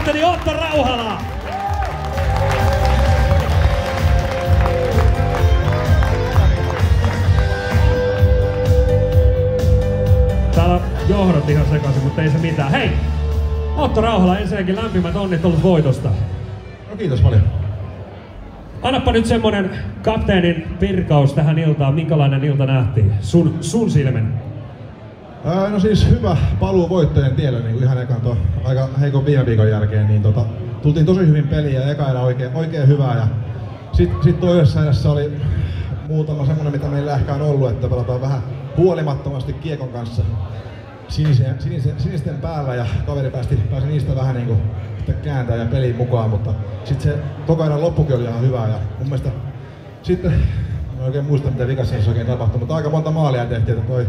Otto Rauhala! Täällä on johdot ihan sekaisin, mutta ei se mitään. Hei! Otto Rauhala, ensinnäkin lämpimät onnittelut voitosta. No kiitos paljon. Annappa nyt semmonen kapteenin virkaus tähän iltaan. Minkälainen ilta nähtiin sun silmin? No siis hyvä paluu voittojen tielle niin ihan ekan aika heikon viime viikon jälkeen. Niin tultiin tosi hyvin peliä ja eka erä oikein hyvää. Ja sit toisessa erässä oli muutama semmonen mitä meillä ehkä on ollut, että pelataan vähän huolimattomasti kiekon kanssa sinisten päällä ja kaveri pääsi niistä vähän niinku kääntää ja peliin mukaan, mutta sitten se toka erän loppukin oli ihan hyvää ja mun mielestä sitten, en oikein muista mitä vikassa siinä oikein tapahtui, mutta aika monta maalia tehtiin, että toi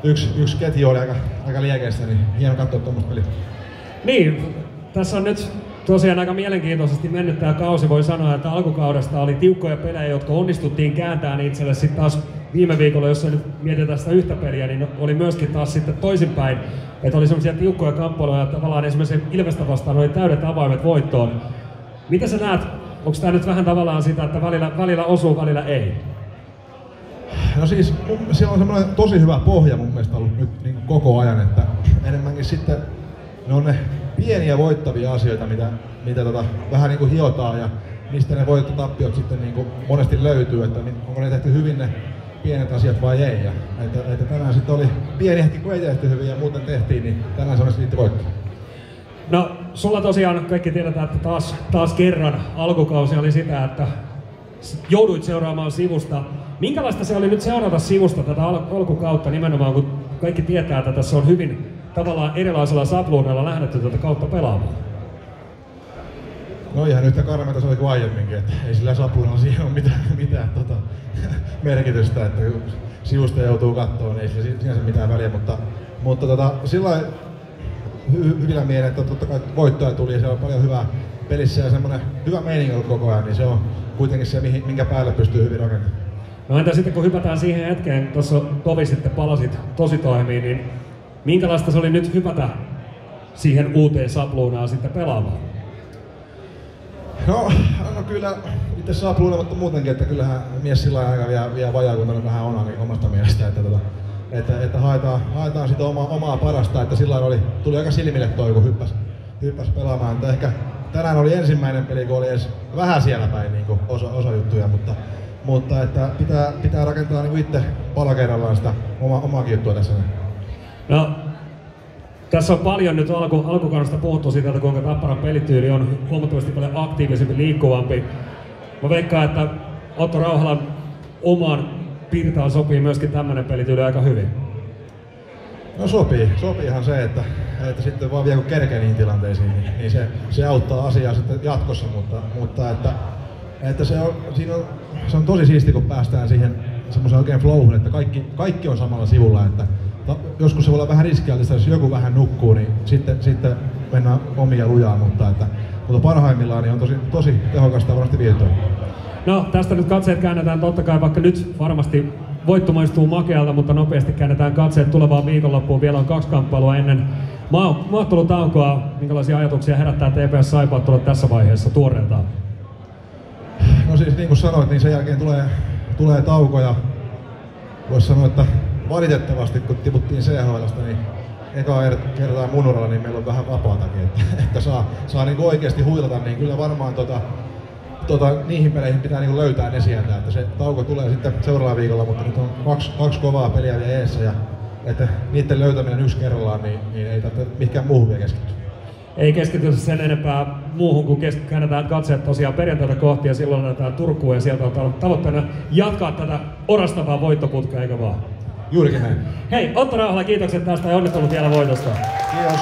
yksi ketju oli aika liekeissä, niin hieno katsoa tuommoista peliä. Niin, tässä on nyt tosiaan aika mielenkiintoisesti mennyt tää kausi. Voi sanoa, että alkukaudesta oli tiukkoja pelejä, jotka onnistuttiin kääntämään itselle. Sitten taas viime viikolla, jos nyt mietitään sitä yhtä peliä, niin oli myöskin taas sitten toisinpäin. Että oli semmoisia tiukkoja kamppailuja, että tavallaan esimerkiksi Ilvestä vastaan oli täydet avaimet voittoon. Mitä sä näet? Onko tää nyt vähän tavallaan sitä, että välillä osuu, välillä ei? No siis, siellä on semmoinen tosi hyvä pohja mun mielestä ollut nyt niin koko ajan, että enemmänkin sitten ne on ne pieniä voittavia asioita, mitä vähän niinku hiotaan ja mistä ne voittotappiot sitten niinku monesti löytyy, että onko ne tehty hyvin ne pienet asiat vai ei. Ja, että tänään sitten oli pieni hetki, kun ei tehty hyvin ja muuten tehtiin, niin tänään se olisi niitä voittaa. No, sulla tosiaan kaikki tiedetään, että taas kerran alkukausi oli sitä, että jouduit seuraamaan sivusta. Minkälaista se oli nyt seurata sivusta tätä alkukautta nimenomaan, kun kaikki tietää, että tässä on hyvin tavallaan erilaisella sapluunalla lähdetty tätä kautta pelaamaan? No ihan yhtä karmeita se oli kuin aiemminkin, että ei sillä sapluunalla siihen ole mitään merkitystä, että sivusta joutuu kattoon, ei sillä sinänsä mitään väliä, mutta sillä hyvillä mieleen, että totta kai voittoja tuli ja siellä on paljon hyvää pelissä ja semmoinen hyvä meininki ollut koko ajan, niin se on kuitenkin se, minkä päälle pystyy hyvin rakentamaan. No entä sitten kun hypätään siihen hetkeen, tuossa tovi sitten palasit tositoimiin, niin minkälaista se oli nyt hypätä siihen uuteen sapluunaan sitten pelaamaan? No kyllä itse sapluuna, mutta muutenkin, että kyllähän mies sillä aika vielä vajaakuntainen vähän on omasta mielestä, että haetaan sitä omaa parasta, että sillä tuli aika silmille toi, kun hyppäs pelaamaan, että ehkä tänään oli ensimmäinen peli, kun oli edes vähän siellä päin niin osa juttuja, mutta että pitää rakentaa niin itse pala kerrallaan sitä omaakin juttua tässä. No, tässä on paljon nyt alkukaudesta puhuttu siitä, että kuinka Tapparan pelityyli on huomattavasti paljon aktiivisempi, liikkuvampi. Mä veikkaan, että Otto Rauhalan omaan pirtaan sopii myöskin tämmönen pelityyli aika hyvin. No sopiihan se, että sitten vaan vielä kun kerkee niihin tilanteisiin, niin se auttaa asiaa sitten jatkossa, mutta että se on tosi siisti, kun päästään siihen semmoiseen oikein flowhun, että kaikki on samalla sivulla, että joskus se voi olla vähän riskialtista, jos joku vähän nukkuu, niin sitten mennään omia lujaa, mutta parhaimmillaan niin on tosi tehokasta varmasti viihtyä. No tästä nyt katseet käännetään totta kai, vaikka nyt varmasti voitto maistuu makealta, mutta nopeasti käännetään katseet tulevaan viikonloppuun. Vielä on 2 kamppailua ennen maattelutaukoa. Minkälaisia ajatuksia herättää TPS Saipaat tulla tässä vaiheessa tuoreeltaan? No siis niin kuin sanoit, niin sen jälkeen tulee tauko ja voisi sanoa, että valitettavasti kun tiputtiin CHL:stä, niin eka kertaa mun uralla, niin meillä on vähän vapaatakin, että saa niin oikeasti huilata, niin kyllä varmaan niihin peleihin pitää niin löytää ne sieltä, että se tauko tulee sitten seuraavalla viikolla, mutta nyt on kaksi kovaa peliä vielä eessä ja että niiden löytäminen yksi kerrallaan, niin ei tarvitse mihinkään muuhun vielä keskittyä. Ei keskitytä sen enempää muuhun, kun käännetään katseet tosiaan perjantaita kohti ja silloin lähdetään Turkuun ja sieltä on tavoitteena jatkaa tätä orastavaa voittoputkea, eikö vaan? Juurikin näin. Hei, Otto Rauhala, kiitokset tästä ja onnittelut vielä voitosta. Kiitos.